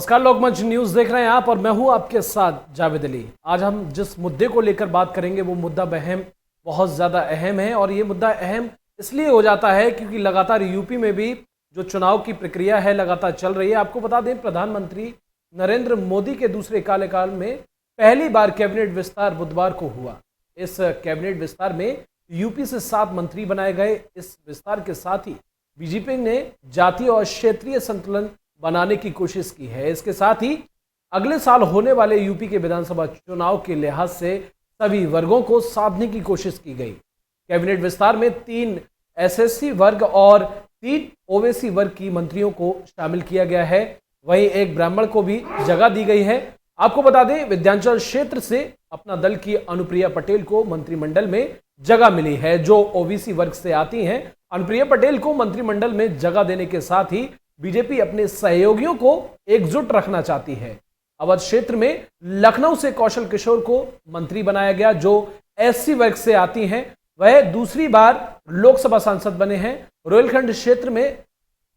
नमस्कार, लोकमंच न्यूज देख रहे हैं आप और मैं हूं आपके साथ जावेद अली। आज हम जिस मुद्दे को लेकर बात करेंगे वो मुद्दा बहुत ज्यादा अहम है और ये मुद्दा अहम इसलिए हो जाता है क्योंकि लगातार यूपी में भी जो चुनाव की प्रक्रिया है लगातार चल रही है। आपको बता दें, प्रधानमंत्री नरेंद्र मोदी के दूसरे कार्यकाल में पहली बार कैबिनेट विस्तार बुधवार को हुआ। इस कैबिनेट विस्तार में यूपी से 7 मंत्री बनाए गए। इस विस्तार के साथ ही बीजेपी ने जातीय और क्षेत्रीय संतुलन बनाने की कोशिश की है। इसके साथ ही अगले साल होने वाले यूपी के विधानसभा चुनाव के लिहाज से सभी वर्गों को साधने की कोशिश की गई। कैबिनेट विस्तार में 3 एसएससी वर्ग और 3 ओबीसी वर्ग की मंत्रियों को शामिल किया गया है। वहीं एक ब्राह्मण को भी जगह दी गई है। आपको बता दें, विंध्याचल क्षेत्र से अपना दल की अनुप्रिया पटेल को मंत्रिमंडल में जगह मिली है, जो ओबीसी वर्ग से आती हैं। अनुप्रिया पटेल को मंत्रिमंडल में जगह देने के साथ ही बीजेपी अपने सहयोगियों को एकजुट रखना चाहती है। अवध क्षेत्र में लखनऊ से कौशल किशोर को मंत्री बनाया गया, जो एससी वर्ग से आती हैं। वह दूसरी बार लोकसभा सांसद बने हैं। रोहिलखंड क्षेत्र में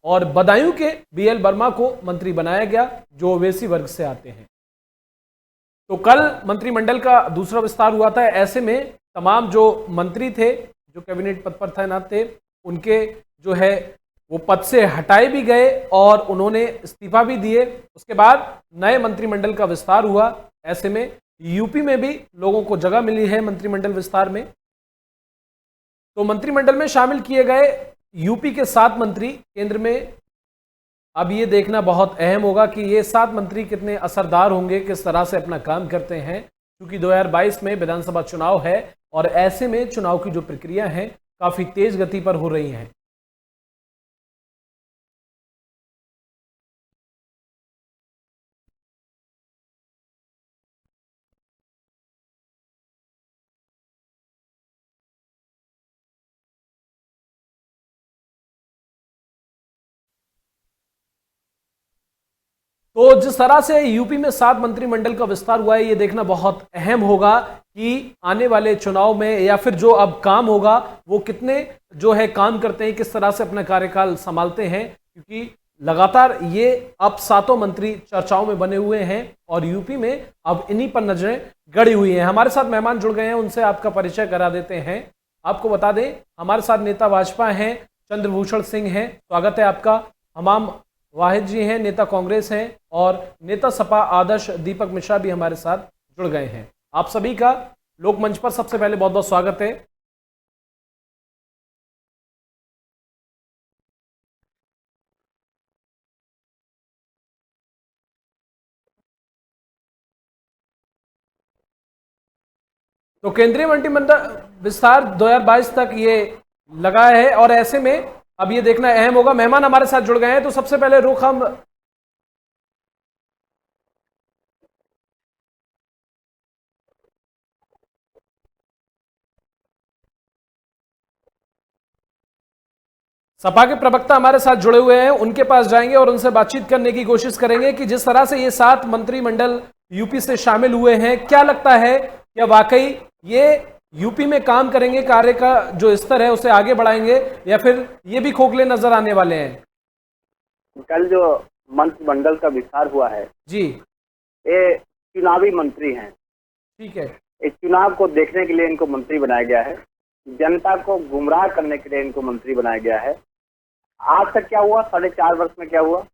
और बदायूं के बीएल वर्मा को मंत्री बनाया गया, जो ओबीसी वर्ग से आते हैं। तो कल मंत्रिमंडल का दूसरा विस्तार हुआ था। ऐसे में तमाम जो मंत्री थे, जो कैबिनेट पद पर तैनात थे, उनके जो है वो पद से हटाए भी गए और उन्होंने इस्तीफा भी दिए। उसके बाद नए मंत्रिमंडल का विस्तार हुआ। ऐसे में यूपी में भी लोगों को जगह मिली है मंत्रिमंडल विस्तार में। तो मंत्रिमंडल में शामिल किए गए यूपी के 7 मंत्री केंद्र में। अब ये देखना बहुत अहम होगा कि ये 7 मंत्री कितने असरदार होंगे, किस तरह से अपना काम करते हैं, क्योंकि 2022 में विधानसभा चुनाव है और ऐसे में चुनाव की जो प्रक्रिया है काफी तेज गति पर हो रही है। तो जिस तरह से यूपी में 7 मंत्रिमंडल का विस्तार हुआ है, ये देखना बहुत अहम होगा कि आने वाले चुनाव में या फिर जो अब काम होगा वो कितने जो है काम करते हैं, किस तरह से अपना कार्यकाल संभालते हैं, क्योंकि लगातार ये अब 7 मंत्री चर्चाओं में बने हुए हैं और यूपी में अब इन्हीं पर नजरें गड़ी हुई हैं। हमारे साथ मेहमान जुड़ गए हैं, उनसे आपका परिचय करा देते हैं। आपको बता दें, हमारे साथ नेता भाजपा हैं, चंद्रभूषण सिंह हैं, स्वागत है आपका। हमाम वाहिद जी हैं, नेता कांग्रेस हैं, और नेता सपा आदर्श दीपक मिश्रा भी हमारे साथ जुड़ गए हैं। आप सभी का लोकमंच पर सबसे पहले बहुत बहुत स्वागत है। तो केंद्रीय मंत्रिमंडल विस्तार 2022 तक ये लगा है और ऐसे में अब ये देखना अहम होगा। मेहमान हमारे साथ जुड़ गए हैं, तो सबसे पहले रुख हम सपा के प्रवक्ता हमारे साथ जुड़े हुए हैं, उनके पास जाएंगे और उनसे बातचीत करने की कोशिश करेंगे कि जिस तरह से ये 7 मंत्रिमंडल यूपी से शामिल हुए हैं, क्या लगता है क्या वाकई ये यूपी में काम करेंगे, कार्य का जो स्तर है उसे आगे बढ़ाएंगे, या फिर ये भी खोखले नजर आने वाले हैं? कल जो मंत्रिमंडल का विस्तार हुआ है जी, ये चुनावी मंत्री हैं। ठीक है। इस चुनाव को देखने के लिए इनको मंत्री बनाया गया है। जनता को गुमराह करने के लिए इनको मंत्री बनाया गया है। आज तक क्या हुआ, 4.5 वर्ष में क्या हुआ,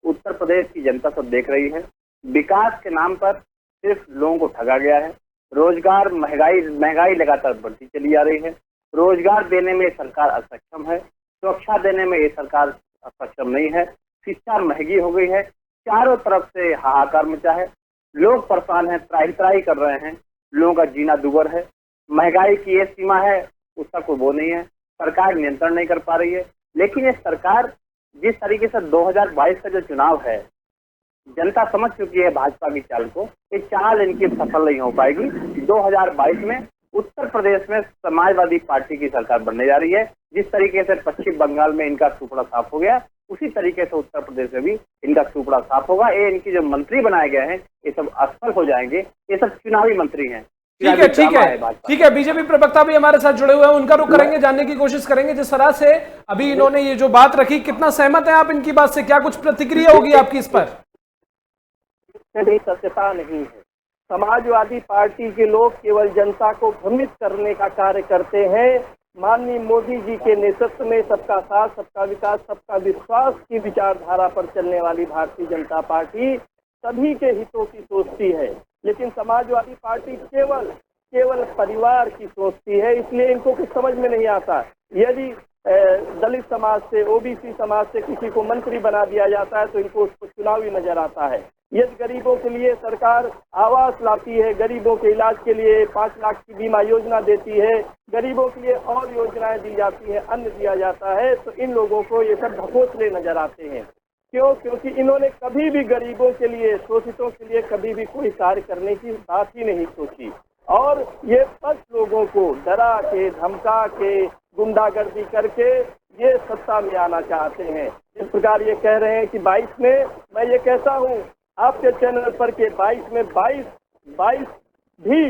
उत्तर प्रदेश की जनता सब देख रही है। विकास के नाम पर सिर्फ लोगों को ठगा गया है। रोजगार, महंगाई लगातार बढ़ती चली आ रही है। रोजगार देने में सरकार असक्षम है। सुरक्षा देने में ये सरकार सक्षम नहीं है। शिक्षा महंगी हो गई है। चारों तरफ से हाहाकार मचा है। लोग परेशान हैं, त्राही त्राही कर रहे हैं। लोगों का जीना दुभर है। महंगाई की ये सीमा है, उसका कोई वो नहीं है। सरकार नियंत्रण नहीं कर पा रही है। लेकिन ये सरकार जिस तरीके से 2022 का जो चुनाव है, जनता समझ चुकी है भाजपा की चाल को। ये चाल इनकी सफल नहीं हो पाएगी। 2022 में उत्तर प्रदेश में समाजवादी पार्टी की सरकार बनने जा रही है। जिस तरीके से पश्चिम बंगाल में इनका सुपड़ा साफ हो गया, उसी तरीके से उत्तर प्रदेश में भी इनका सुपड़ा साफ होगा। ये इनकी जो मंत्री बनाए गए हैं, ये सब असफल हो जाएंगे। ये सब चुनावी मंत्री हैं। ठीक है, ठीक है, ठीक है। बीजेपी प्रवक्ता भी हमारे साथ जुड़े हुए हैं, उनका रुख करेंगे, जानने की कोशिश करेंगे जिस तरह से अभी इन्होंने ये जो बात रखी, कितना सहमत है आप इनकी बात से? क्या कुछ प्रतिक्रिया होगी आपकी इस पर? कहीं सत्यता नहीं है। समाजवादी पार्टी के लोग केवल जनता को भ्रमित करने का कार्य करते हैं। माननीय मोदी जी के नेतृत्व में सबका साथ, सबका विकास, सबका विश्वास की विचारधारा पर चलने वाली भारतीय जनता पार्टी सभी के हितों की सोचती है, लेकिन समाजवादी पार्टी केवल परिवार की सोचती है। इसलिए इनको कुछ समझ में नहीं आता। यदि दलित समाज से, ओबीसी समाज से किसी को मंत्री बना दिया जाता है तो इनको उसको चुनावी नजर आता है। यदि गरीबों के लिए सरकार आवास लाती है, गरीबों के इलाज के लिए 5 लाख की बीमा योजना देती है, गरीबों के लिए और योजनाएं दी जाती है, अन्न दिया जाता है, तो इन लोगों को ये सब ढकोसले नजर आते हैं। क्यों? क्योंकि इन्होंने कभी भी गरीबों के लिए, शोषितों के लिए कभी भी कोई कार्य करने की बात ही नहीं सोची। और ये बस लोगों को डरा के, धमका के, गुंडागर्दी करके ये सत्ता में आना चाहते हैं। इस प्रकार ये कह रहे हैं कि 22 में, मैं ये कहता हूँ आपके चैनल पर के 22 में 22 भी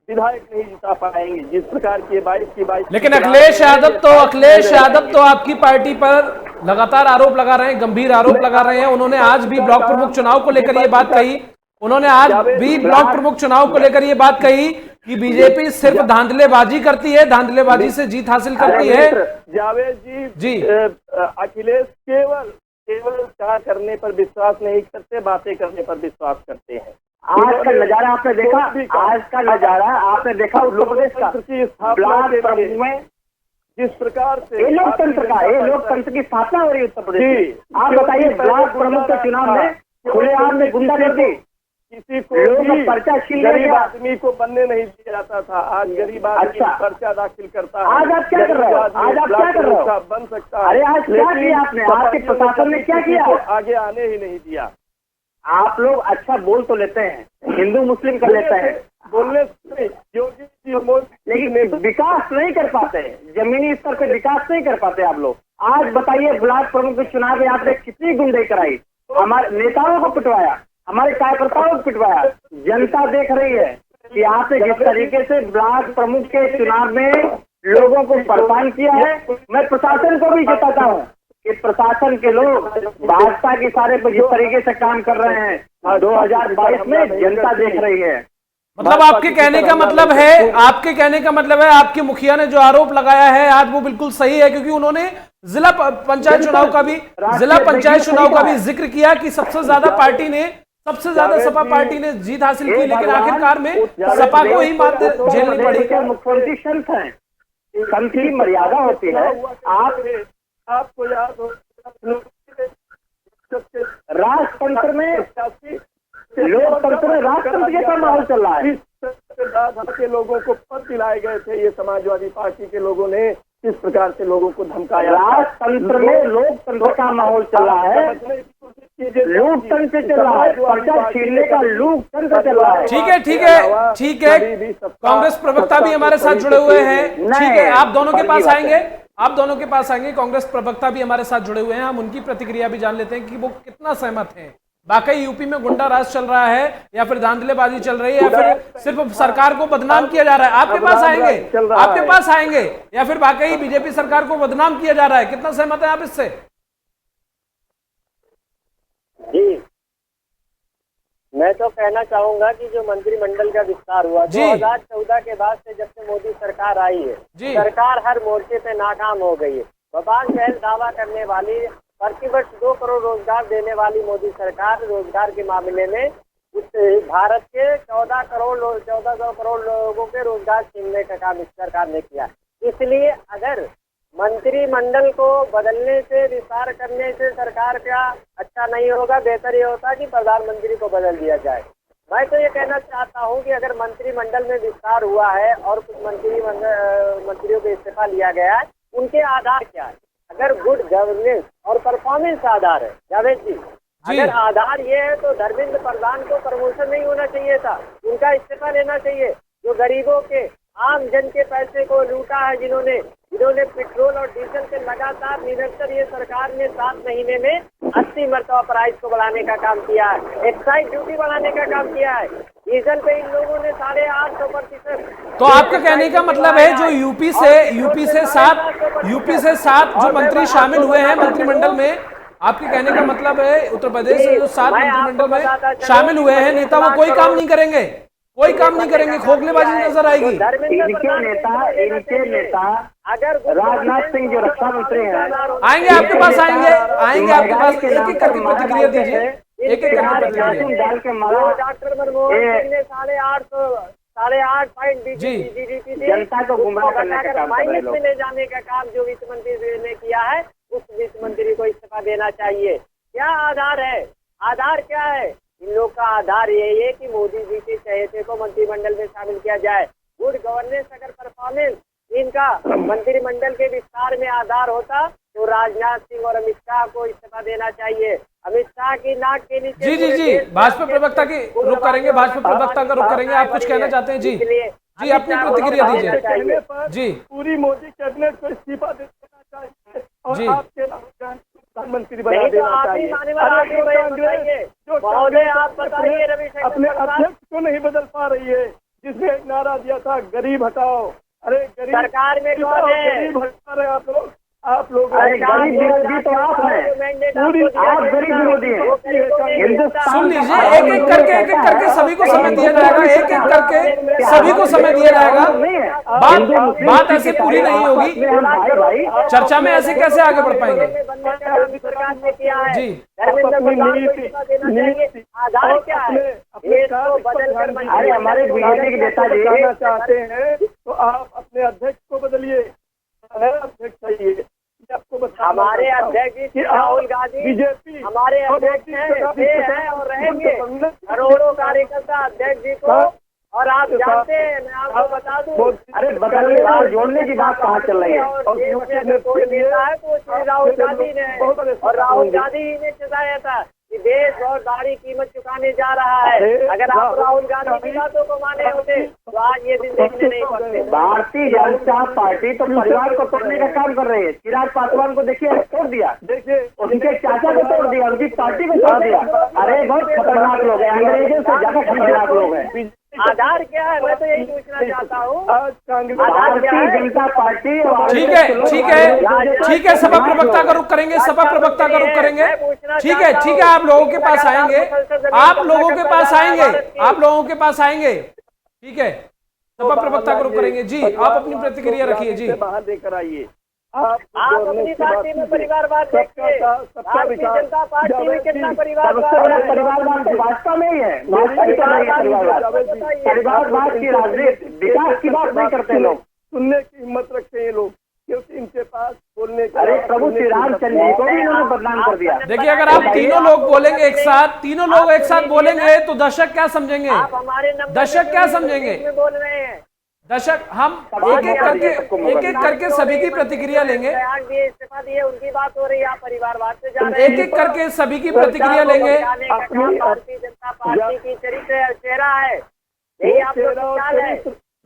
विधायक नहीं जिता पाएंगे, जिस प्रकार की 22 की 22। लेकिन अखिलेश यादव तो आपकी पार्टी पर लगातार आरोप लगा रहे हैं, गंभीर आरोप लगा रहे हैं। उन्होंने आज भी ब्लॉक प्रमुख चुनाव को लेकर ये बात कही। उन्होंने आज भी ब्लॉक प्रमुख चुनाव को लेकर ये बात कही कि बीजेपी सिर्फ धांधलेबाजी करती है, धांधलेबाजी से जीत हासिल करती है। जावेद जी अखिलेश केवल कार्य करने पर विश्वास नहीं करते, बातें करने पर विश्वास करते हैं। आज का नजारा आपने देखा, आज का नजारा आपने देखा उत्तर प्रदेश का ब्लॉक प्रमुख में जिस प्रकार से ये लोकतंत्र की स्थापना हो रही है उत्तर प्रदेश। आप बताइए, ब्लॉक प्रमुख के चुनाव में खुलेआम में गुंडागर्दी, किसी को पर्चा छीन गरीब आदमी को बनने नहीं दिया जाता था, आज गरीब आदमी पर्चा दाखिल करता है। आज आप क्या कर रहे हो? आज आप क्या कर रहे हो? बन सकता है। अरे आज क्या किया आपने? आपके प्रशासन ने क्या किया? आगे आने ही नहीं दिया। आप लोग अच्छा बोल तो लेते हैं, हिंदू मुस्लिम कर लेते हैं, बोलने से लेकिन विकास नहीं कर पाते, जमीनी स्तर पे विकास नहीं कर पाते आप लोग। आज बताइए, ब्लॉक प्रमुख के चुनाव में आपने कितनी गुंडाई कराई, हमारे नेताओं को पिटवाया, हमारे कार्यकर्ताओं को पिटवाया। जनता देख रही है कि आपने जिस तरीके से ब्लॉक प्रमुख के चुनाव में लोगों को परेशान किया है। मैं प्रशासन को भी जताता हूँ कि प्रशासन के लोग भाजपा के इशारे पर जिस तरीके से काम कर रहे हैं 2022 में जनता देख रही है। मतलब आपके कहने का मतलब है आपके मुखिया ने जो आरोप लगाया है आज वो बिल्कुल सही है, क्योंकि उन्होंने जिला पंचायत चुनाव का भी जिक्र किया कि सबसे ज्यादा सपा पार्टी ने जीत हासिल की, लेकिन आखिरकार में सपा को ही मात झेलनी पड़ी। मुख्यमंत्री संत हैं, संत की मर्यादा होती है। आपको याद हो राजतंत्र में, लोकतंत्र में राजतंत्र जैसा माहौल चल रहा है। के लोगों को पद दिलाए गए थे, ये समाजवादी पार्टी के लोगों ने किस प्रकार से लोगों को धमकाया। राजतंत्र में लोकतंत्र का माहौल चल रहा है, लोकतंत्र चल रहा है, पर्चा छीनने का लोकतंत्र चल रहा है। ठीक है। कांग्रेस प्रवक्ता भी हमारे साथ जुड़े हुए हैं। ठीक है, आप दोनों के पास आएंगे। कांग्रेस प्रवक्ता भी हमारे साथ जुड़े हुए हैं, हम उनकी प्रतिक्रिया भी जान लेते हैं कि वो कितना सहमत हैं। वाकई यूपी में गुंडा राज चल रहा है या फिर धांधलेबाजी चल रही है या फिर सिर्फ सरकार को बदनाम किया जा रहा है? आपके पास आएंगे या फिर वाकई बीजेपी सरकार को बदनाम किया जा रहा है? कितना सहमत है आप इससे? जी, मैं तो कहना चाहूंगा कि जो मंत्रिमंडल का विस्तार हुआ 2014 के बाद से, जब से मोदी सरकार आई है, सरकार हर मोर्चे पे नाकाम हो गई है। बबाल चहल दावा करने वाली, प्रतिवर्ष 2 करोड़ रोजगार देने वाली मोदी सरकार रोजगार के मामले में भारत के 1400 करोड़ लोगों के रोजगार छीनने का काम इस सरकार ने किया। इसलिए अगर मंत्रिमंडल को बदलने से, विस्तार करने से सरकार का अच्छा नहीं होगा, बेहतर ये होता कि प्रधानमंत्री को बदल दिया जाए। मैं तो ये कहना चाहता हूँ कि अगर मंत्रिमंडल में विस्तार हुआ है और कुछ मंत्रियों को इस्तीफा लिया गया है, उनके आधार क्या है? अगर गुड गवर्नेंस और परफॉर्मेंस आधार है, जावेद जी, अगर आधार ये है तो धर्मेंद्र प्रधान को प्रमोशन नहीं होना चाहिए था, उनका इस्तीफा लेना चाहिए। जो गरीबों के, आम जन के पैसे को लूटा है, जिन्होंने पेट्रोल और डीजल के लगातार निरंतर ये सरकार ने 7 महीने में 80 मरतबा प्राइस को बढ़ाने का काम किया है, एक्साइज ड्यूटी बढ़ाने का काम किया है, डीजल पे इन लोगों ने 8.5%। तो आपका कहने का मतलब है जो यूपी से 7 जो मंत्री शामिल हुए हैं मंत्रिमंडल में, आपके कहने का मतलब है उत्तर प्रदेश से जो 7 मैं मंत्रिमंडल आपको में बताता चलूं, शामिल हुए हैं नेता, वो कोई काम नहीं करेंगे, कोई काम नहीं करेंगे, खोखलेबाजी नजर आएगी। इनके नेता अगर राजनाथ सिंह जो रक्षा मंत्री हैं, आएंगे आपके पास, आएंगे आपके पास, एक एक करके प्रतिक्रिया दीजिए, एक एक करके प्रतिक्रिया। डाल के मारा डॉक्टर मनमोहन सिंह ने 8.5 पॉइंट जी। जीडीपी जनता को गुमराह करने का काम कर रहे माइनस लोग। में ले जाने का काम जो वित्त मंत्री ने किया है, उस वित्त मंत्री को इस्तीफा देना चाहिए। क्या आधार है? आधार क्या है? इन लोग का आधार यही है कि मोदी जी के चहेते को मंत्रिमंडल में शामिल किया जाए। गुड गवर्नेंस अगर परफॉर्मेंस इनका मंत्रिमंडल के विस्तार में आधार होता तो राजनाथ सिंह और अमित शाह को इस्तीफा देना चाहिए। अमित शाह की नाक के नीचे जी जी जी, भाजपा प्रवक्ता की रुख करेंगे, भाजपा प्रवक्ता का रुख करेंगे। आप कुछ कहना चाहते हैं? जी जी, अपनी प्रतिक्रिया दीजिए। जी पूरी मोदी कैबिनेट को इस्तीफा देना चाहिए और जी। आपके प्रधानमंत्री बना नहीं तो देना आप ही चाहिए। मान्यवर आदमी हो, ये बताइए। जो महोदय, आप कांग्रेस बताइए रविशंकर अपने प्रसाद। अध्यक्ष को नहीं बदल पा रही है, जिसने एक नारा दिया था गरीब हटाओ। अरे गरीब सरकार में कौन है? गरीब हटा रहे आप लोग। अरे गरीब विरोधी तो आप हैं, आप गरीब विरोधी हैं। हिंदुस्तान सुन लीजिए, एक एक करके सभी को समय दिया जाएगा, एक एक करके सभी को समय दिया जाएगा। बात ऐसे पूरी नहीं होगी, भाई चर्चा में ऐसे कैसे आगे बढ़ पाएंगे? सरकार ने किया है। जी। धर्मेंद्र प्रधान को इस्तीफा देना चाहिए। आधार क्या है? देश को बदल कर अरे हमारे बीजेपी के नेता जी करना चाहते हैं तो आप अपने अध्यक्ष को बदलिए। अध्यक्ष चाहिए आपको बताना हमारे चाहता हूं अध्यक्ष जी कि राहुल गांधी बीजेपी हमारे अध्यक्ष हैं, वे हैं और रहेंगे। करोड़ों कार्यकर्ता अध्यक्ष जी को, और आप जानते हैं, मैं आपको बता दूं, अरे बदलने और जोड़ने की बात कहाँ चल रही है? और देश में अगर कोई नेता है तो श्री राहुल गांधी ने है। और राहुल गांधी ही ने चलाया था कि देश और भारी कीमत चुकाने जा रहा है। अगर आप राहुल गांधी की बातों को माने होते तो आज ये दिन देखने नहीं पड़ते। भारतीय जनता पार्टी तो परिवार को तोड़ने का काम कर रही है। चिराग पासवान को देखिए, तोड़ दिया, देखिए उनके चाचा को तोड़ दिया, उनकी पार्टी को तोड़ दिया। अरे बहुत खतरनाक लोग हैं, अंग्रेजों से ज्यादा खतरनाक लोग हैं। आधार क्या है? मैं तो यही पूछना चाहता हूँ। आज कांग्रेस भारतीय जनता पार्टी और ठीक है, ठीक है, ठीक है, सभा प्रवक्ता का रुख करेंगे, सभा प्रवक्ता का रुख करेंगे। ठीक है, ठीक है, आप लोगों के पास आएंगे, आप लोगों के पास आएंगे, आप लोगों के पास आएंगे। ठीक है, सभा प्रवक्ता का रुख करेंगे। जी, आप अपनी प्रतिक्रिया रखिए। जी, बाहर लेकर आइए। आप अपनी पार्टी में परिवारवाद देखिए। भारतीय जनता पार्टी में कितना परिवारवाद? परिवारवाद तो भाजपा में ही है। भाजपा की तो नहीं है परिवारवाद। परिवारवाद की राजनीति, विकास की बात नहीं करते लोग। सुनने की हिम्मत रखते हैं लोग, क्योंकि इनके पास बोलने का। अरे प्रभु श्री रामचंद्र जी को भी इन्होंने बदनाम कर दिया। देखिए, अगर आप तीनों लोग बोलेंगे एक साथ, तीनों लोग एक साथ बोलेंगे तो दर्शक क्या समझेंगे? आप हमारे नंबर दर्शक क्या समझेंगे? में बोल रहे हैं। दर्शक, हम एक एक करके सभी की प्रतिक्रिया लेंगे, इस्तीफा दिए, उनकी बात हो रही है। आप परिवारवाद से जा रहे हैं। एक एक करके सभी की प्रतिक्रिया लेंगे। भारतीय जनता पार्टी की चरित्र चेहरा है, यही आपको विचार है।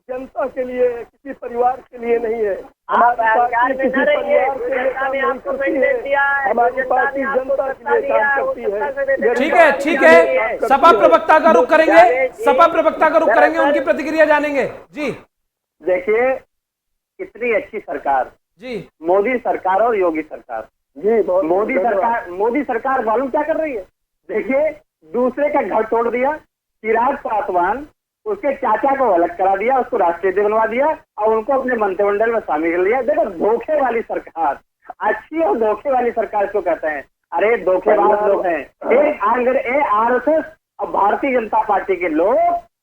जनता के लिए, किसी परिवार के लिए नहीं है। आप अहंकार में न रहिए। जनता ने आपको मैंडेट दिया है, हमारी पार्टी जनता के लिए काम करती है। ठीक है, ठीक है, सपा प्रवक्ता का रुख करेंगे, सपा प्रवक्ता का रुख करेंगे, उनकी प्रतिक्रिया जानेंगे। जी, देखिए कितनी अच्छी सरकार, जी, मोदी सरकार और योगी सरकार। जी, बहुत मोदी सरकार मालूम क्या कर रही है? देखिए, दूसरे का घर तोड़ दिया। चिराग पासवान, उसके चाचा को अलग करा दिया, उसको राष्ट्रीय बनवा दिया और उनको अपने मंत्रिमंडल में शामिल कर लिया। देखो, धोखे वाली सरकार, अच्छी और धोखे वाली सरकार क्यों कहते हैं? अरे धोखेबाज लोग हैं। RSS और भारतीय जनता पार्टी के लोग,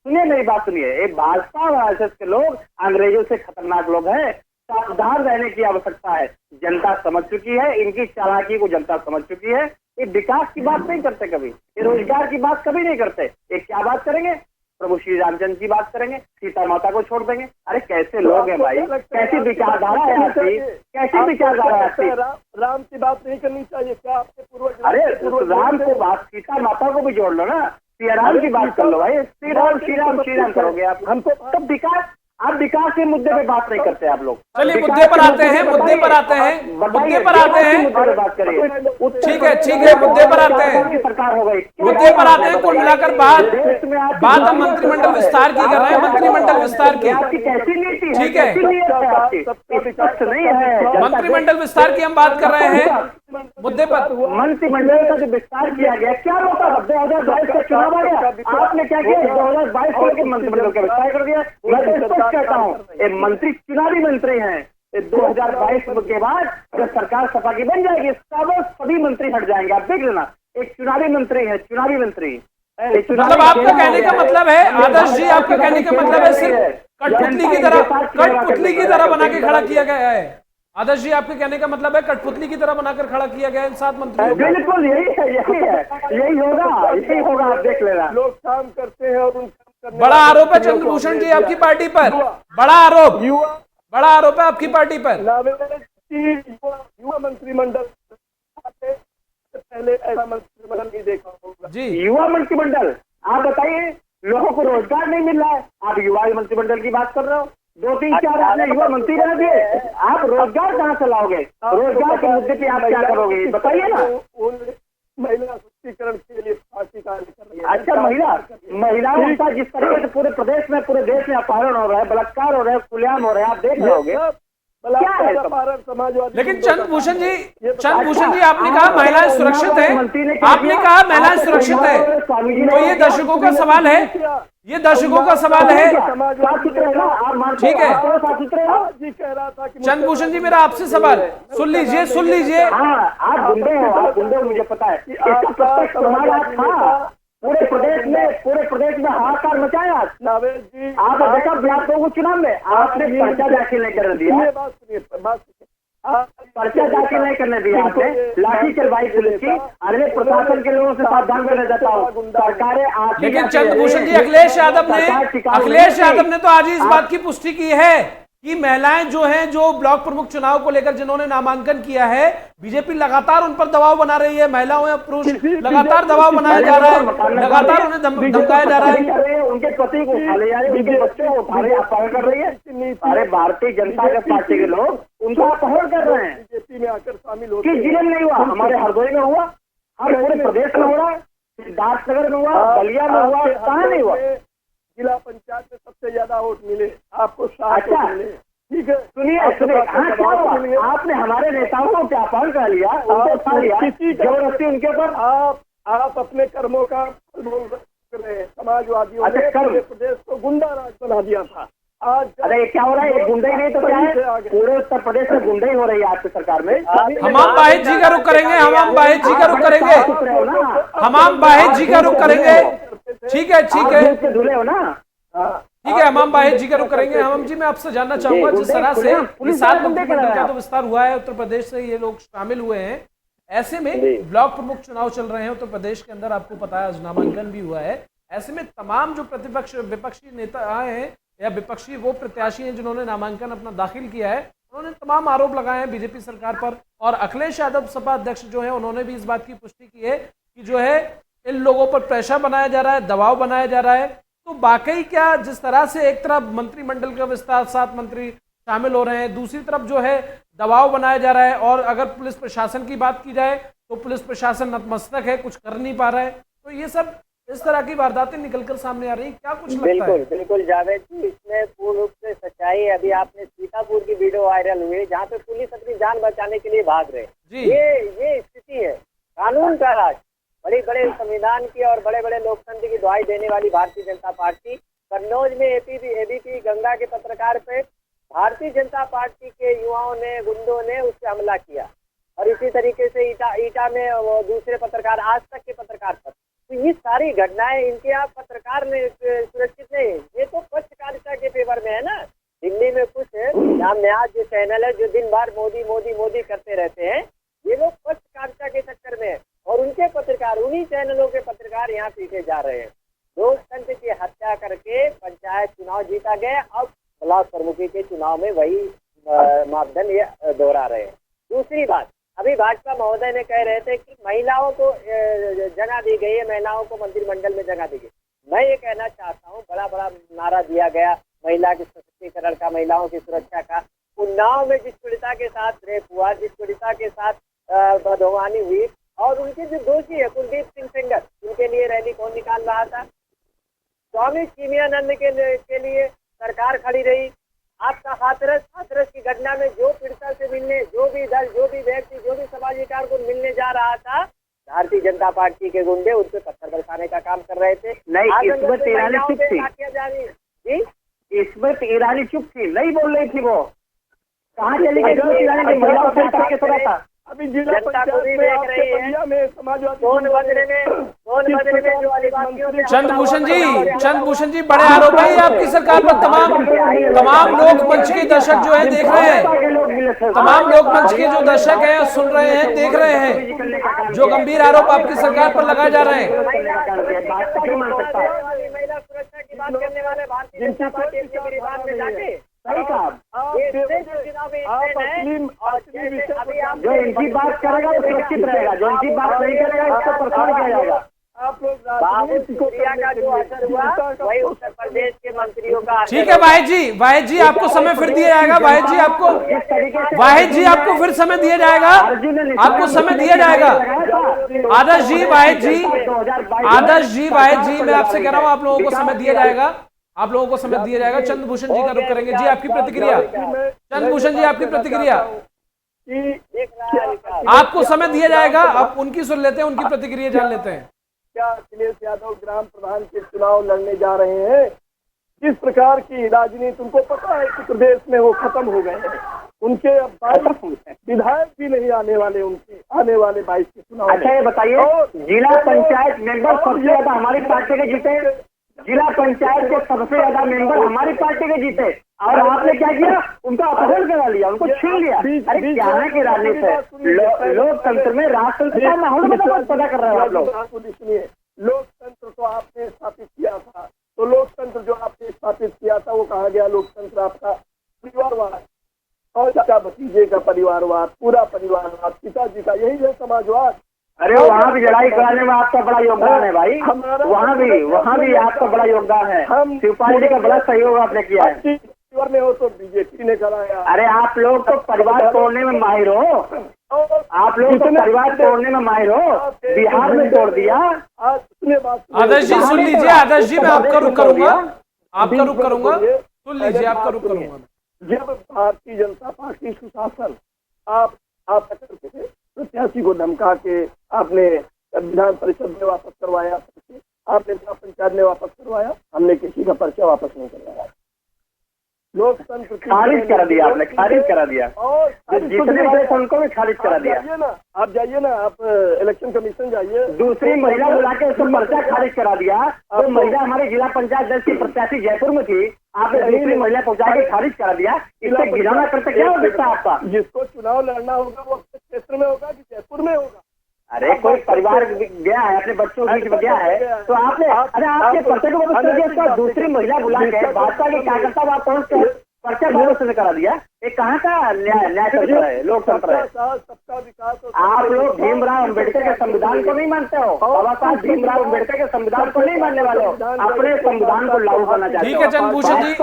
सुनिए मेरी बात सुनिए, ये भाजपा और RSS के लोग अंग्रेजों से खतरनाक लोग हैं। सावधान रहने की आवश्यकता है। जनता समझ चुकी है, इनकी चालाकी को जनता समझ चुकी है। ये विकास की बात नहीं करते कभी, ये रोजगार की बात कभी नहीं करते। ये क्या बात करेंगे? प्रभु श्री रामचंद्र की बात करेंगे, सीता माता को छोड़ देंगे। अरे कैसे लोग हैं भाई, कैसी विचारधारा है आपकी, कैसी विचारधारा है आपकी? राम की बात नहीं करनी चाहिए क्या? आपके पूर्वज, अरे राम को बात, सीता माता को भी जोड़ लो ना, श्री राम की बात कर लो भाई। श्री राम करोगे आप हमको, तब विकास। आप विकास के मुद्दे पे बात नहीं करते आप लोग। चलिए मुद्दे पर आते हैं, मुद्दे पर आते हैं, मुद्दे पर आते हैं। बात करिए। ठीक है, ठीक है, मुद्दे पर आते हैं, सरकार हो गई, मुद्दे पर आते हैं। कुल मिलाकर बात हम मंत्रिमंडल विस्तार की कर रहे हैं, मंत्रिमंडल विस्तार की। कैसी नीति है? ठीक है, नहीं है, मंत्रिमंडल विस्तार की हम बात कर रहे हैं। मुद्दे पर मंत्रिमंडल का जो विस्तार किया गया, क्या होता है 2022 का चुनाव आ गया, आपने क्या किया 2022 को लेकर मंत्रिमंडल का विस्तार कर दिया। मैं तो स्पष्ट कहता हूँ, ये मंत्री चुनावी मंत्री हैं। 2022 के बाद जब सरकार सपा की बन जाएगी, सभी मंत्री हट जाएंगे, आप देख लेना। एक चुनावी मंत्री है, चुनावी मंत्री। मतलब आपका कहने का मतलब है आदर्श जी, आपका कहने का मतलब है सिर्फ कठपुतली की तरह बना के खड़ा किया गया है। आदर्श जी, आपके कहने का मतलब है कठपुतली की तरह बनाकर खड़ा किया गया इन 7 मंत्रियों को। बिल्कुल यही है, यही होगा, आप देख लेना। लोग काम करते हैं और उन बड़ा आरोप है चंद्रभूषण जी आपकी पार्टी पर, बड़ा आरोप है आपकी पार्टी पर। युवा मंत्रिमंडल पहले ऐसा मंत्रिमंडल नहीं देखा होगा जी। युवा मंत्रिमंडल, आप बताइए, लोगों को रोजगार नहीं मिल रहा है, आप युवा मंत्रिमंडल की बात कर रहे हो। 2-3-4 आपने युवा मंत्री बना दिए, आप रोजगार कहाँ से लाओगे? रोजगार के मुद्दे पे आप क्या करोगे बताइए ना। महिला सशक्तिकरण के लिए पार्टी कार्य कर रही है। अच्छा, महिलाओं का जिस तरीके से पूरे प्रदेश में अपहरण हो रहा है, बलात्कार हो रहा है, खुलेआम हो रहा है, आप देख रहे होगे। समाजवादी। लेकिन चंद्रभूषण जी आपने कहा महिलाएं सुरक्षित हैं, आपने कहा महिलाएं सुरक्षित है, तो ये दर्शकों का सवाल है, ठीक है चंद्रभूषण जी, मेरा आपसे सवाल सुन लीजिए। हाँ, आप गुंडे हो, मुझे पता है। इसका प्रत्यक्ष प्रमाण आप था। पूरे प्रदेश में हाहाकार मचाया। नावेद जी, आप देखा ब्लॉक को चुनाव में आपने पर्चा दाखिल नहीं करने दिया, पर्चा दाखिल नहीं करने दिया, आपने लाठी चलवाई पुलिस की। अरे प्रशासन के लोगों से सावधान करना चाहता हूँ, सरकारें। लेकिन चंद्रभूषण जी, अखिलेश यादव ने तो आज ही इस बात की पुष्टि की है कि महिलाएं जो ब्लॉक प्रमुख चुनाव को लेकर जिन्होंने नामांकन किया है, बीजेपी लगातार उन पर दबाव बना रही है। महिलाओं या पुरुष लगातार दबाव बनाया जा रहा है, लगातार उन्हें धमकाया जा रहा है। उनके पति को उठा ले जा रहे, उनके बच्चों को उठा रहे, अपहरण कर रही है। अरे भारतीय जनता पार्टी के लोग उनका अपहरण कर रहे हैं। बीजेपी में आकर शामिल होते किस जिले में नहीं हुआ? हमारे हरदोई में हुआ, हर पूरे प्रदेश में हो रहा है, सिद्धार्थनगर में हुआ, बलिया में हुआ, कहाँ नहीं हुआ? जिला पंचायत में सबसे ज्यादा वोट मिले आपको, 7 वोट मिले। ठीक है, सुनिए, हाँ, क्या हुआ? आपने हमारे नेताओं को क्या अपहरण कर लिया, उनको उठा लिया जबरदस्ती उनके ऊपर। आप अपने कर्मों का बोल रहे हैं। समाजवादियों ने प्रदेश को गुंडा राज बना दिया था। आज अरे क्या हो रहा है? गुंडे नहीं तो क्या है? पूरे उत्तर प्रदेश में गुंडे हो रही है आपकी सरकार में। हमाम बाहित जी का रुख करेंगे, हमाम बाहित जी का रुख करेंगे। ठीक है, धुले हो ना। ठीक है, हमाम बाहित जी का रुख करेंगे। हमाम जी, मैं आपसे जानना चाहूंगा, जिस तरह से 7 मंत्रिमंडल का तो विस्तार हुआ है, उत्तर प्रदेश से ये लोग शामिल हुए हैं, ऐसे में ब्लॉक प्रमुख चुनाव चल रहे हैं उत्तर प्रदेश के अंदर, आपको पता है नामांकन भी हुआ है। ऐसे में तमाम जो विपक्षी नेता आए हैं या विपक्षी वो प्रत्याशी हैं जिन्होंने नामांकन अपना दाखिल किया है, उन्होंने तमाम आरोप लगाए हैं बीजेपी सरकार पर। और अखिलेश यादव सपा अध्यक्ष जो है, उन्होंने भी इस बात की पुष्टि की है कि जो है इन लोगों पर प्रेशर बनाया जा रहा है, दबाव बनाया जा रहा है। तो वाकई क्या जिस तरह से एक तरफ मंत्रिमंडल का विस्तार, 7 मंत्री शामिल हो रहे हैं, दूसरी तरफ जो है दबाव बनाया जा रहा है, और अगर पुलिस प्रशासन की बात की जाए तो पुलिस प्रशासन नतमस्तक है, कुछ कर नहीं पा रहा है, तो ये सब इस तरह की वारदातें निकलकर सामने आ रही, क्या कुछ लगता है? बिल्कुल जावेद जी, इसमें पूर्ण रूप से सच्चाई है। अभी आपने सीतापुर की वीडियो वायरल हुई जहाँ पे पुलिस अपनी जान बचाने के लिए भाग रहे। ये स्थिति है कानून का राज। बड़े बड़े संविधान की और बड़े बड़े लोकतंत्र की दुहाई देने वाली भारतीय जनता पार्टी कन्नौज में एबीपी गंगा के पत्रकार पे भारतीय जनता पार्टी के युवाओं ने, गुंडों ने उस पर हमला किया, और इसी तरीके से ईटा में दूसरे पत्रकार, आज तक के पत्रकार पर। तो ये सारी घटनाएं, इनके यहाँ पत्रकार ने सुरक्षित नहीं, ये तो पत्रकारिता के फेवर में है ना। दिल्ली में कुछ नामनयाज जो चैनल है जो दिन भर मोदी मोदी मोदी करते रहते हैं, ये लोग पत्रकारिता के चक्कर में, और उनके पत्रकार, उन्हीं चैनलों के पत्रकार यहाँ पीछे जा रहे हैं। लोकतंत्र की हत्या करके पंचायत चुनाव जीता गया, अब ब्लॉक प्रमुखी के चुनाव में वही मापदंड ये दोहरा रहे हैं। दूसरी बात, अभी भाजपा महोदय ने कह रहे थे कि महिलाओं को जगह दी गई है, महिलाओं को मंत्रिमंडल में जगह दी गई। मैं ये कहना चाहता हूँ, बड़ा बड़ा नारा दिया गया महिला के सशक्तिकरण का, महिलाओं की सुरक्षा का। उन्नाव में जिस पीड़िता के साथ रेप हुआ, जिस पीड़िता के साथ बदगुमानी हुई, और उनके जो दोषी है कुलदीप सिंह सेंगर, उनके लिए रैली कौन निकाल रहा था? स्वामी चिन्मयानंद के लिए सरकार खड़ी रही, आपका हाथरस की घटना में जो पीड़िता से मिलने, जो भी दल, जो भी व्यक्ति, जो भी समाजी कारकुन मिलने जा रहा था, भारतीय जनता पार्टी के गुंडे उन पे पत्थर बरसाने का काम कर रहे थे। नहीं, इस्मत ईरानी चुप थी। जी, इस्मत ईरानी चुप थी, नहीं बोल रही थी। वो कहाँ चली गई? इस्मत ईरानी ने महिलाओं से करके थोड़ा था। अभी जिला पंचायत में आपके बलिया में समाजवादी फोन बदले में जो आदिवासियों से चंद्रभूषण जी बड़े आरोप है आपकी सरकार पर। तमाम लोक मंच के दर्शक जो है देख रहे हैं, तमाम लोक मंच के जो दर्शक हैं सुन रहे हैं, देख रहे हैं, जो गंभीर आरोप आपकी सरकार पर लगाए जा रहे हैं। महिला सुरक्षा की बात करने वाले भारतीय जनता पार्टी के विरोध में जाके सही कहा। जो इनकी बात करेगा वो सुरक्षित रहेगा, जो इनकी बात नहीं करेगा इसको परेशान किया जाएगा। आप लोग का जो असर हुआ वही उत्तर प्रदेश के मंत्रियों का। ठीक है वाहिद जी आपको समय फिर दिया जाएगा। वाहिद जी आपको फिर समय दिया जाएगा, आपको समय दिया जाएगा। आदर्श जी वाहिद जी मैं आपसे कह रहा हूँ, आप लोगों को समय दिया जाएगा, आप लोगों को समय दिया जाएगा। चंद्रभूषण जी का रुख करेंगे। जी आपकी प्रतिक्रिया, चंद्रभूषण जी आपकी प्रतिक्रिया। आपको समय दिया जाएगा, आप उनकी सुन लेते हैं, उनकी प्रतिक्रिया जान लेते हैं। क्या अखिलेश यादव ग्राम प्रधान के चुनाव लड़ने जा रहे हैं? किस प्रकार की राजनीति उनको पता है कि प्रदेश में वो खत्म हो गए हैं। उनके अब 22 विधायक भी नहीं आने वाले, उनके आने वाले 22 के चुनाव। अच्छा ये बताइए, जिला पंचायत मेंबर सबसे ज्यादा हमारी पार्टी के जीते, जिला पंचायत के सबसे ज्यादा मेंबर हमारी पार्टी के जीते, और आपने क्या किया? उनका अपहरण करा लिया, उनको छीन लिया। अरे क्या है कि राजनीति है? लोकतंत्र में राजतंत्र का माहौल पता कर रहे हैं आप लोग। सुनिए, लोकतंत्र तो आपने स्थापित किया था, तो लोकतंत्र जो आपने स्थापित किया था वो कहा गया? लोकतंत्र आपका परिवारवाद और चाचा भतीजे का परिवारवाद, पूरा परिवारवाद, पिताजी का, यही है समाजवाद। अरे वहाँ भी लड़ाई कराने में आपका बड़ा योगदान है भाई, वहाँ भी आपका बड़ा योगदान है। शिवपाल जी का बड़ा सहयोग आपने किया है। में हो तो बीजेपी ने कराया। अरे आप लोग तो परिवार तोड़ने में माहिर हो, आप लोग तो परिवार तोड़ने में माहिर हो, बिहार में तोड़ दिया। आदर्श जी सुन लीजिए, आदर्श जी मैं आपका रुख करूंगा, सुन लीजिए, आपका रुख करूंगा। जब भारतीय जनता पार्टी सुशासन आप करके प्रत्याशी को धमका के आपने विधान परिषद में वापस करवाया, आपने जिला पंचायत में वापस करवाया, हमने किसी का पर्चा वापस नहीं करवाया। लोकतंत्र खारिज करा दिया आपने, खारिज करा दिया, और जितने वाले थे उनको भी खारिज करा दिया। आप जाइए ना, आप इलेक्शन कमीशन जाइए, दूसरी महिला बुला के उसको पर्चा खारिज करा दिया। वो महिला हमारे जिला पंचायत दल की प्रत्याशी जयपुर में थी, आपने दूसरी महिला पहुंचा के खारिज करा दिया। इससे गिराना करते क्या हो सकता है आपका? जिसको चुनाव लड़ना होगा वो अपने क्षेत्र में होगा कि जयपुर में होगा? अरे कोई परिवार गया है, अपने बच्चों के बीच में गया है, तो आपने अरे आपके पर्चे को वापस कर दिया, दूसरी महिला बुला के भाजपा के कार्यकर्ता वहाँ पहुँच के पर्चा वापस करा दिया। ये कहाँ का न्याय तंत्र है, लोकतंत्र है? सबका विकास। आप लोग भीमराव अम्बेडकर के संविधान को नहीं मानते हो, बाबा साहब भीमराव अम्बेडकर के संविधान को नहीं मानने वाले हो, अपने संविधान को लागू करना चाहते हो। ठीक है चंद्रभूषण जी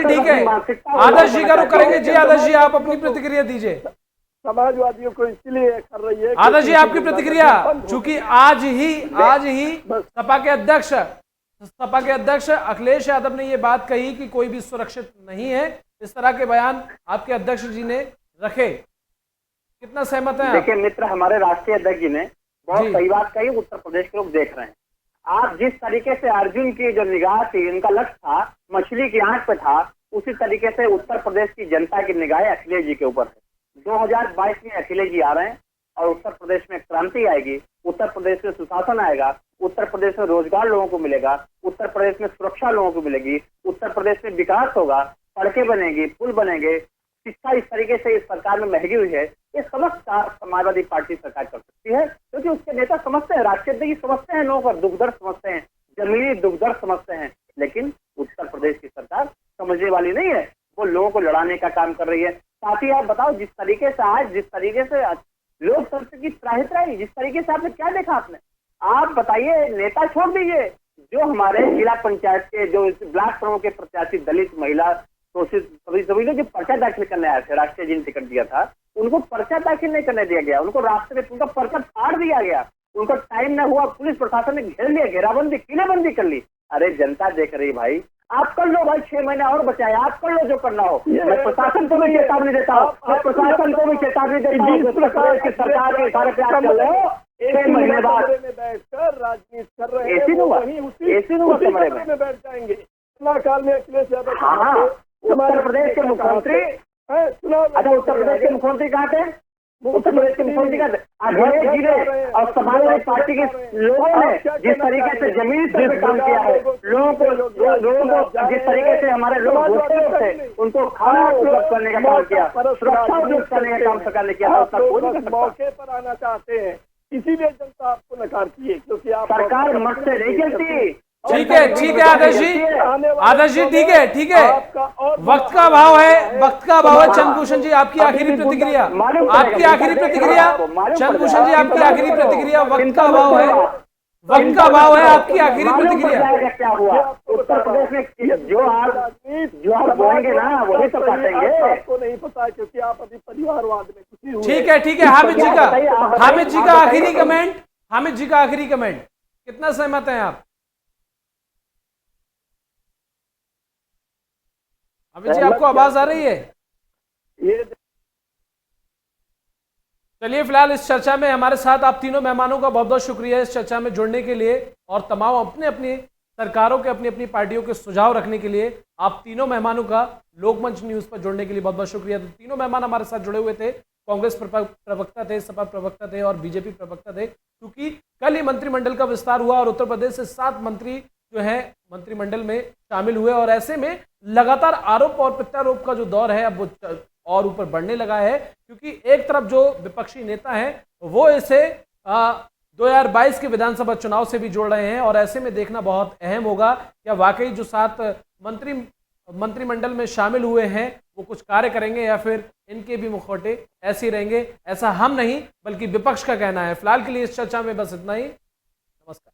ठीक है। आदर्श जी का रुख करेंगे। जी आदर्श जी आप अपनी प्रतिक्रिया दीजिए। समाजवादियों को इसलिए कर रही है। आदर्श जी आपकी प्रतिक्रिया, चूंकि आज ही सपा के अध्यक्ष अखिलेश यादव ने ये बात कही कि कोई भी सुरक्षित नहीं है, इस तरह के बयान आपके अध्यक्ष जी ने रखे, कितना सहमत है? देखिए मित्र, हमारे राष्ट्रीय अध्यक्ष जी ने बहुत सही बात कही, उत्तर प्रदेश के लोग देख रहे हैं। आप जिस तरीके से अर्जुन की जो निगाह थी, इनका लक्ष्य था, मछली की आंख पे था, उसी तरीके से उत्तर प्रदेश की जनता की निगाहें अखिलेश जी के ऊपर है। 2022 में अखिलेश जी आ रहे हैं और उत्तर प्रदेश में क्रांति आएगी, उत्तर प्रदेश में सुशासन आएगा, उत्तर प्रदेश में रोजगार लोगों को मिलेगा, उत्तर प्रदेश में सुरक्षा लोगों को मिलेगी, उत्तर प्रदेश में विकास होगा, सड़कें बनेंगी, पुल बनेंगे, शिक्षा इस तरीके से इस सरकार में महंगी हुई है। ये समस्त समाजवादी पार्टी सरकार कर सकती है, क्योंकि उसके नेता समझते हैं, राष्ट्रीय अध्यक्ष समझते हैं, लोगों का दुख दर्द समझते हैं, जमीनी दुख दर्द समझते हैं। लेकिन उत्तर प्रदेश की सरकार समझने वाली नहीं है, वो लोगों को लड़ाने का काम कर रही है। साथ ही आप बताओ, जिस तरीके से आज, जिस तरीके से लोकतंत्र की त्राही, जिस तरीके से आपने क्या देखा, आपने आप बताइए, नेता छोड़ दीजिए, जो हमारे जिला पंचायत के जो ब्लॉक प्रमुख के प्रत्याशी दलित, महिला, शोषित सभी लोग जो पर्चा दाखिल करने आए थे, राष्ट्रीय जी ने टिकट दिया था, उनको पर्चा दाखिल नहीं करने दिया गया, उनको रास्ते में उनका पर्चा फाड़ दिया गया, उनका टाइम न हुआ, पुलिस प्रशासन ने घेर लिया, घेराबंदी, किलेबंदी कर ली। अरे जनता देख रही भाई, आप कर लो भाई, 6 महीने और बचाए, आप कर लो जो करना हो। मैं प्रशासन को भी चेतावनी देता हूँ, मैं प्रशासन को भी चेतावनी देता हूँ, सरकार के सारे प्रयास चल रहे हो, 6 महीने बाद बैठकर राजनीति कर रहे हैं, ऐसी कमरे में बैठ जाएंगे। चुनाव काल में अखिलेश यादव हाँ, उत्तर प्रदेश के मुख्यमंत्री, अच्छा उत्तर प्रदेश के मुख्यमंत्री कहाँ थे? उत्तर प्रदेश के मुख्यमंत्री का अखिलेश जी ने और समाजवादी पार्टी के लोगों ने जिस तरीके से जमीन स्तर पे काम किया है, लोगों को जिस तरीके से हमारे लोग घुसते थे उनको खाना उपलब्ध करने का काम किया, सुरक्षा उपलब्ध करने का काम सरकार ने किया, मौके पर आना चाहते हैं, इसीलिए जनता आपको नकारती है, क्योंकि आप सरकार मत से नहीं चलती। ठीक है आदर्श जी, ठीक है, वक्त का अभाव है, चंद्रभूषण जी आपकी आखिरी प्रतिक्रिया, चंद्रभूषण जी आपकी आखिरी प्रतिक्रिया, वक्त का अभाव है, आपकी आखिरी प्रतिक्रिया। क्या हुआ उत्तर प्रदेश में? जो आप बोलेंगे ना वही तो काटेंगे। आपको नहीं पता है क्योंकि आप अभी परिवारवाद में खुशी हुए। ठीक है, हामिद जी का आखिरी कमेंट, कितना सहमत हैं आप? हामिद जी आपको आवाज आ रही है? चलिए, फिलहाल इस चर्चा में हमारे साथ आप तीनों मेहमानों का बहुत बहुत शुक्रिया इस चर्चा में जुड़ने के लिए, और तमाम अपने अपनी सरकारों के अपनी अपनी पार्टियों के सुझाव रखने के लिए आप तीनों मेहमानों का लोकमंच न्यूज पर जुड़ने के लिए बहुत बहुत शुक्रिया। तो तीनों मेहमान हमारे साथ जुड़े हुए थे, कांग्रेस प्रवक्ता थे, सपा प्रवक्ता थे और बीजेपी प्रवक्ता थे। क्योंकि कल ही मंत्रिमंडल का विस्तार हुआ और उत्तर प्रदेश से 7 मंत्री जो है मंत्रिमंडल में शामिल हुए, और ऐसे में लगातार आरोप और प्रत्यारोप का जो दौर है अब वो और ऊपर बढ़ने लगा है। क्योंकि एक तरफ जो विपक्षी नेता हैं वो इसे 2022 के विधानसभा चुनाव से भी जोड़ रहे हैं, और ऐसे में देखना बहुत अहम होगा क्या वाकई जो 7 मंत्रिमंडल में शामिल हुए हैं वो कुछ कार्य करेंगे या फिर इनके भी मुखौटे ऐसे ही रहेंगे। ऐसा हम नहीं बल्कि विपक्ष का कहना है। फिलहाल के लिए इस चर्चा में बस इतना ही। नमस्कार।